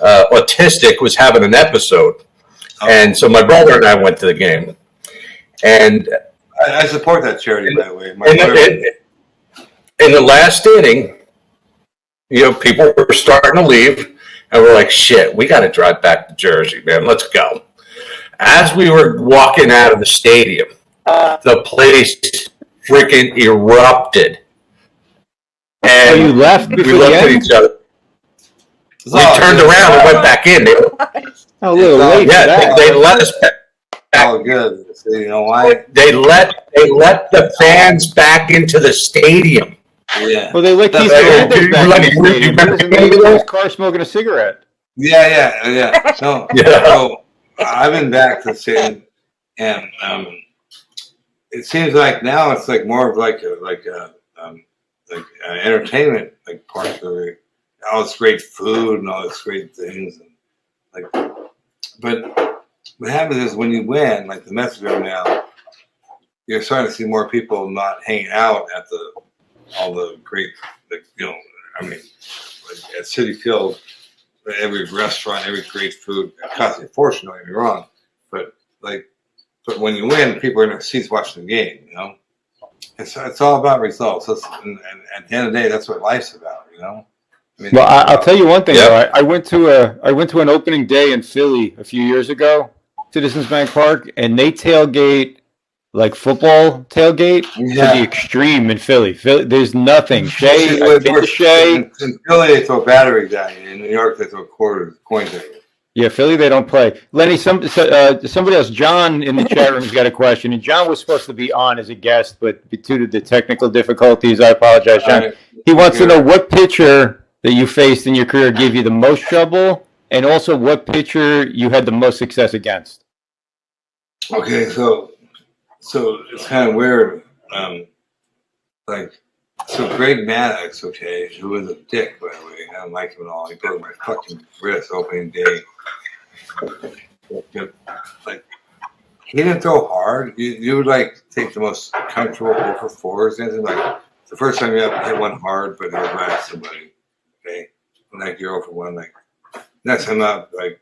autistic, was having an episode, and so my brother and I went to the game, and I support that charity, by the way. In the last inning, people were starting to leave, and we're like, shit, we got to drive back to Jersey, man. Let's go. As we were walking out of the stadium, the place freaking erupted. And you left we before looked the at end? each other. We turned around and went back in. A little late. Yeah, they let us back. Oh, good. So you know why? They let the fans back into the stadium. Yeah. Well, they let Keith Hernandez back in the stadium. He was in his car smoking a cigarette. Yeah. So, Yeah. so I've been back to the stadium, and it seems like now it's like more of like entertainment park where all this great food and all this great things, and but what happens is when you win, like the Mets are now, you're starting to see more people not hanging out at all the great, at Citi Field, every restaurant, every great food, it costs you a fortune, don't get me wrong, but when you win, people are in their seats watching the game, It's all about results. And at the end of the day, that's what life's about, Well, I'll tell you one thing. Though. I went to an opening day in Philly a few years ago, Citizens Bank Park, and they tailgate like football tailgate to the extreme in Philly. There's nothing. Shea, I've been to Shea. In Philly, they throw batteries at you. In New York, they throw coins at you. Yeah, Philly, they don't play. Lenny, somebody else, John in the chat room's got a question, and John was supposed to be on as a guest, but due to the technical difficulties, I apologize, John. He wants to know what pitcher that you faced in your career gave you the most trouble, and also what pitcher you had the most success against. Okay, so it's kind of weird. So Greg Maddox, who was a dick, by the way. I don't like him at all. He broke my fucking wrist opening day. he didn't throw hard. You would like take the most comfortable 0 for 4s, and like the first time you ever hit one hard, but it was right at somebody. Okay, and like you're 0 for 1. Like next time out, like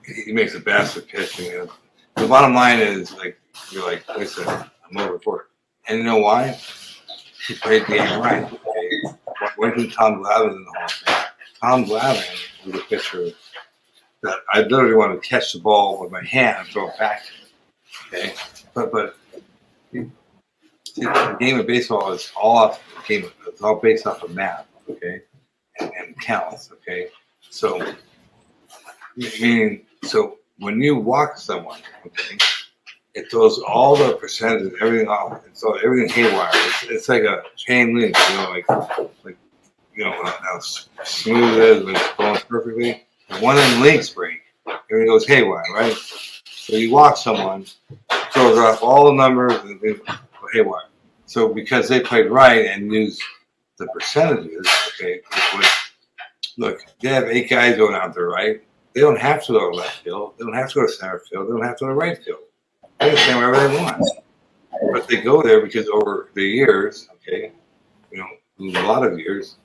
he makes a bastard pitch. And the bottom line is like you're like, listen, I'm 0 for 4, and you know why? He played the game right. Okay? When did Tom Glavine in the Hall of Fame? Tom Glavine was a pitcher that I literally want to catch the ball with my hand and throw it back to him. Okay, but the game of baseball is all it's all based off of math. Okay, and counts. Okay, so meaning so when you walk someone, okay, it throws all the percentages, everything off. It's all everything haywire. It's like a chain link, you know, like you know how smooth it is when it's going perfectly. One of them links break, everything goes haywire, right? So you walk someone, throws off all the numbers, and they go haywire. So because they played right and used the percentages, okay, look, they have 8 guys going out there, right? They don't have to go to left field. They don't have to go to center field. They don't have to go to right field. They can stand wherever they want. But they go there because over the years, okay, you know, a lot of years,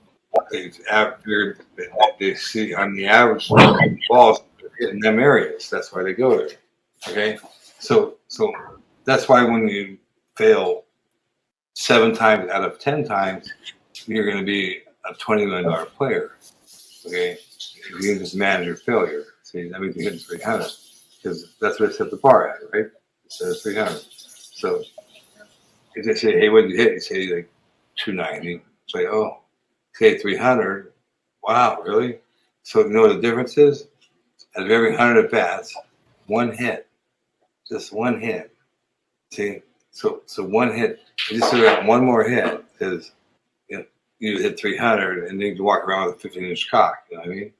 they see on the average balls in them areas. That's why they go there. Okay, so that's why when you fail 7 times out of 10 times, you're going to be a $20 million player. Okay, if you can just manage your failure. See, that means you're hitting 300 because that's what it set the bar at, right? It says 300. So if they say, "Hey, what did you hit?" You say like 290. It's like, oh, okay, 300. Wow, really? So you know what the difference is? Out of every 100 at bats, 1 hit, just 1 hit. See, so 1 hit. You just got 1 more hit is you hit 300 and then you walk around with a 15-inch cock. You know what I mean?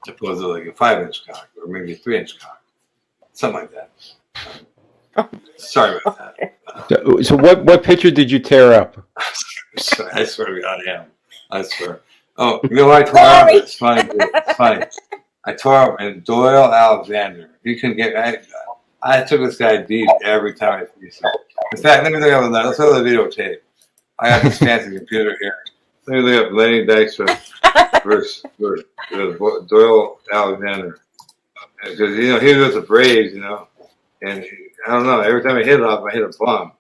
As opposed to like a 5-inch cock or maybe a 3-inch cock, something like that. Sorry about that. So what pitcher did you tear up? I swear to God, I am. I swear. Oh, you know what I tore up? It's funny. Dude. It's funny. I tore up and Doyle Alexander. You can get. I took this guy deep every time I faced him. In fact, let me look up. Let's look at the videotape. I got this fancy computer here. Let me look up Lenny Dykstra versus Doyle Alexander. Because you know he was with the Braves, you know, and I don't know. Every time I hit off, I hit a bum.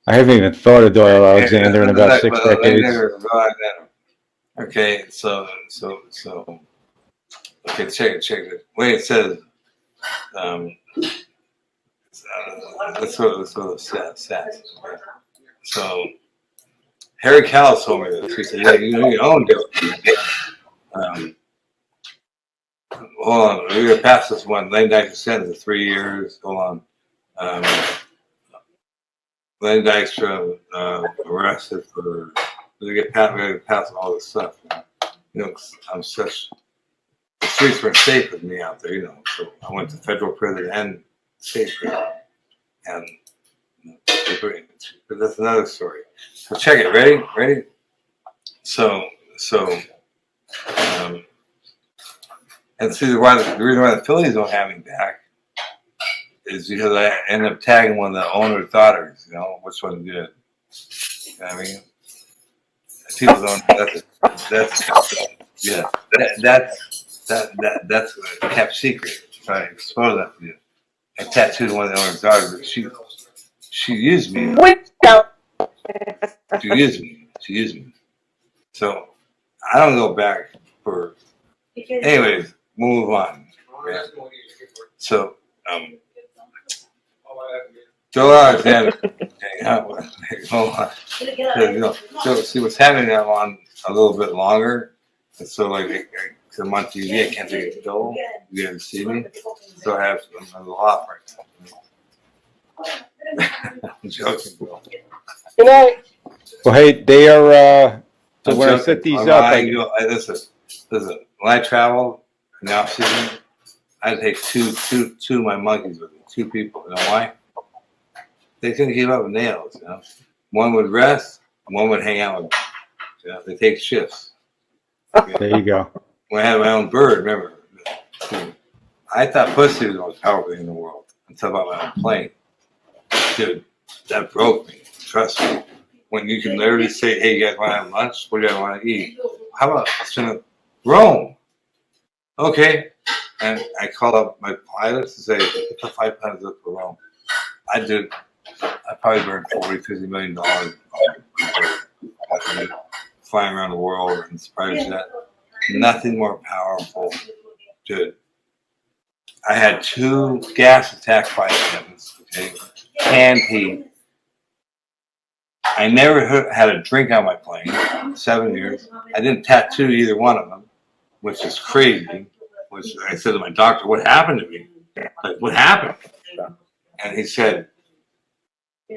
I haven't even thought of Doyle Alexander in about 6 decades. Okay, so okay, check it. Wait, it says let's sort of stats. Okay. So Harry Callis told me this. He said, "Yeah, you own it." Hold on, we're gonna pass this one. Lenny Dykstra sentence of 3 years. Hold on. Lenny Dykstra arrested for we gotta pass all this stuff. You know, I'm such the streets weren't safe with me out there, you know. So I went to federal prison and state prison, and but that's another story. So check it. Ready? So and see the reason why the Phillies don't have me back is because I ended up tagging one of the owner's daughters. You know, which one good? You know what I mean, people don't. That's a kept secret. Try to expose that to you. I tattooed one of the owner's daughters, but she used me. She used me. So I don't go back for. Anyways, we'll move on. Yeah. So Joe Alexander. Hold on. You know, so see what's happening. I'm on a little bit longer, and so like I'm on TV. I can't take a pill. You didn't see me, so I'm a little off right now. I'm joking, bro. Good night. Well, hey, they are. So I'm when I joking. set these up, Listen. When I travel in the off season, I take two of my monkeys with me. 2 people. You know why? They couldn't keep up with nails. You know, one would rest, one would hang out with me. You know, they take shifts. there you go. When I had my own bird, remember, I thought pussy was the most powerful thing in the world until about my own plane. Dude, that broke me. Trust me. When you can literally say, hey, you guys want to have lunch? What do you guys want to eat? How about Rome? Okay. And I called up my pilots and say, get the flight plans up for Rome. I probably burned $40-50 million flying around the world and private jet. Nothing more powerful. Dude, I had 2 gas attack flight attendants, okay? Canned heat. I never had a drink on my plane, 7 years. I didn't tattoo either one of them, which is crazy. Which I said to my doctor, what happened to me? Like, what happened? And he said,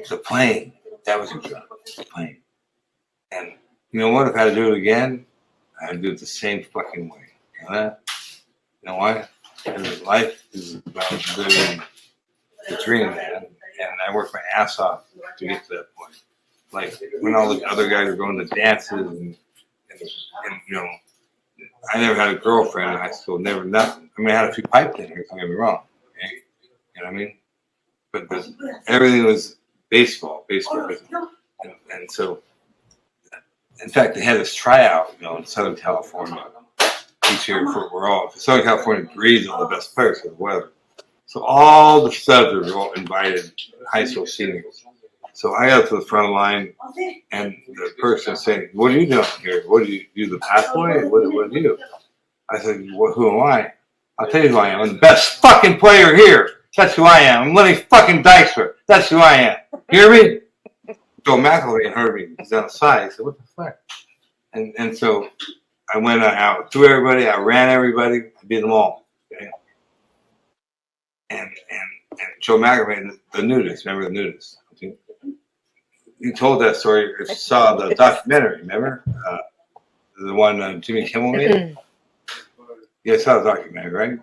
the plane. That was a drug. The plane. And you know what? If I had to do it again, I'd do it the same fucking way. You know that? You know why? Because life is about living the dream, man. And I worked my ass off to get to that point. Like when all the other guys were going to dances and you know, I never had a girlfriend in high school, never nothing. I mean, I had a few pipe dinners, don't get me wrong. Okay? You know what I mean? But everything was baseball. And so, in fact, they had this tryout, you know, in Southern California each year for Southern California breeds all the best players for the weather. So all the studs were all invited, high school seniors. So I got to the front line, and the person was saying, what are you doing here? What do you do, the pathway? What do you? I said, well, who am I? I'll tell you who I am. I'm the best fucking player here. That's who I am. I'm Lenny fucking Dykstra. That's who I am. Hear me? Joe McElvey heard me. He's on the side. He said, what the fuck? And so I went out through everybody. I ran everybody. I beat them all. Okay? And Joe McElvey, the nudist. Remember the nudist? Okay? You told that story. You saw the documentary. Remember the one Jimmy Kimmel made? Yeah, I saw the documentary, right?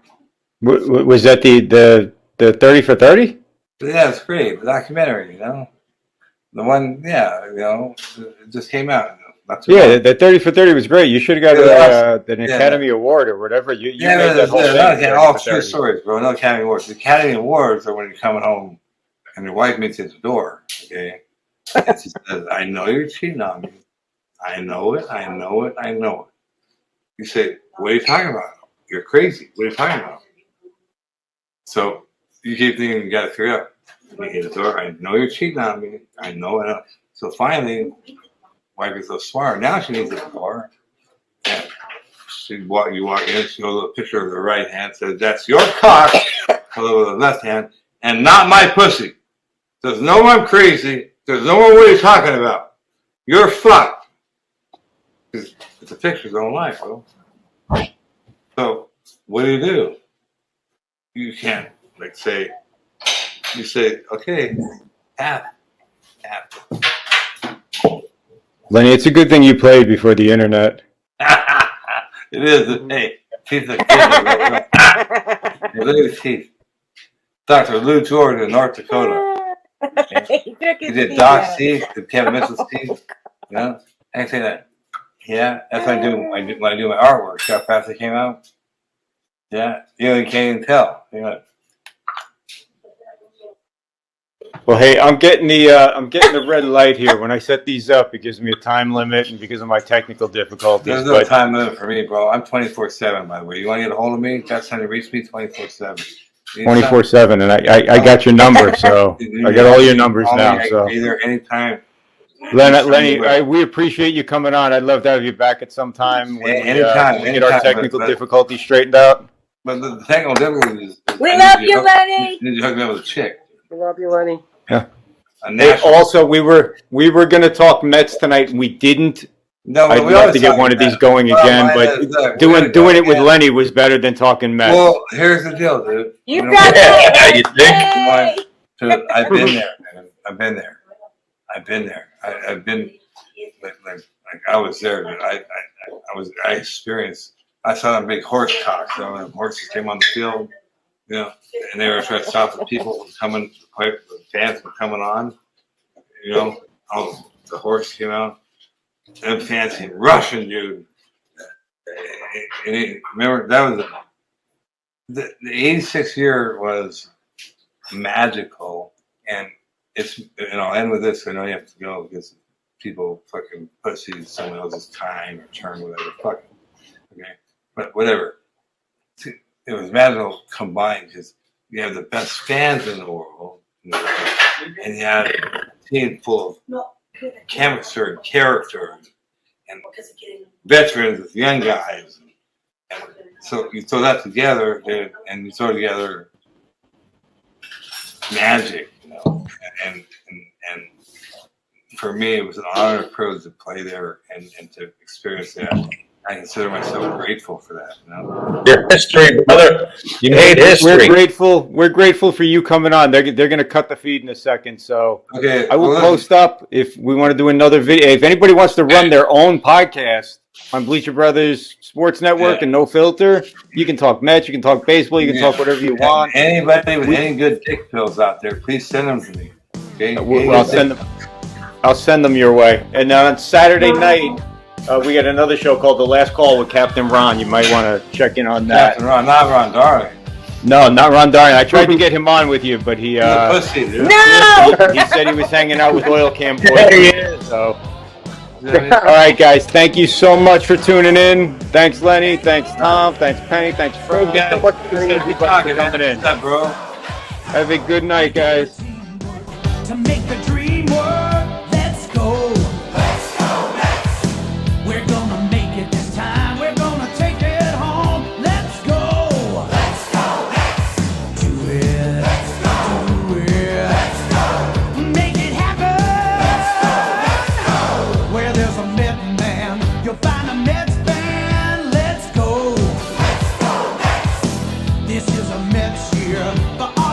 Was that the 30 for 30? Yeah, it's great. The documentary, you know, the one. Yeah, you know, it just came out. Not too Yeah, long. the 30 for 30 was great. You should have got an Academy Award or whatever. You made that whole thing. All true stories, bro. No Academy Awards. The Academy Awards are when you're coming home and your wife meets you at the door. Okay, and she says, "I know you're cheating on me. I know it. I know it. I know it." You say, "What are you talking about? You're crazy. What are you talking about?" So you keep thinking you got to figure out. You hit the door. I know you're cheating on me. I know it. So finally, wife is so smart. Now she needs a door. And you walk in. She goes a picture of the right hand. Says, "That's your cock." Hello with the left hand, and not my pussy. There's no one I'm crazy. There's no one. What are you talking about? You're fucked. It's a picture of your own life, bro. So what do? You can't say. You say, okay, half. Lenny, it's a good thing you played before the internet. It is. Hey, teeth are good. Hey, look at the teeth. Dr. Lou George in North Dakota. He did Doc's teeth, did Kevin Mitchell's teeth. You know? I can say that. Yeah, that's what I do when I do my artwork. See how fast it came out? Yeah, you can't even tell. You know. Well, hey, I'm getting the red light here. When I set these up, it gives me a time limit, and because of my technical difficulties. There's no time limit for me, bro. I'm 24/7, by the way. You want to get a hold of me? That's how to reach me 24/7. 24/7, and I got your number, so I got all your numbers now. So either anytime. Lenny, we appreciate you coming on. I'd love to have you back at some time when we get our technical difficulties straightened out. But the technical difficulty is we love you, Lenny. You need to hook me up with a chick. We love you, Lenny. Yeah. Hey, also, we were going to talk Mets tonight, and we didn't. No, I'd love to get one of these going again, but doing it with Lenny was better than talking Mets. Well, here's the deal, dude. You got it. You think? I've been there, man. I've been there. I've been like I was there, dude. I experienced. I saw them big horse cocks. So when horses came on the field, you know, and they were trying to stop the people from coming. The fans were coming on. You know, the horse came out. Them fans came rushing, dude. And remember, that was the 86 year was magical, and it's, and I'll end with this. I know you have to go because people fucking pussies someone else's time or turn, whatever. Fuck it. Okay, but whatever. It was magical combined because you have the best fans in the world, and you had a team full of chemistry and character, and veterans with young guys. And so you throw that together, dude, and you throw together magic, and for me, it was an honor and privilege to play there and to experience that. I consider myself grateful for that. Your history, brother. You made history. We're grateful for you coming on. They're going to cut the feed in a second, so Okay, I will well, post up if we want to do another video. If anybody wants to run their own podcast on Bleacher Brothers Sports Network and No Filter, you can talk Mets, you can talk baseball, you can talk whatever you want. Anybody with any good dick pills out there, please send them to me. Okay? I'll send them your way. And on Saturday night, we got another show called The Last Call with Captain Ron. You might want to check in on that. Captain Ron, not Ron Darling. No, not Ron Darling. I tried to get him on with you, but he Pussy, dude. No! he said he was hanging out with Oil Cam Boy. So, all right, guys. Thank you so much for tuning in. Thanks, Lenny. Thanks, Tom. Thanks, Penny. Thanks, Frank. Thanks for coming in. What's up, bro? Have a good night, guys. To make the dream work, let's go. Let's go, let's. We're gonna make it this time. We're gonna take it home. Let's go. Let's go, let's. Do it. Let's go. Do it. Let's go. Make it happen. Let's go. Where there's a Met man, you'll find a Mets fan. Let's go. Let's go, let's. This is a Mets year.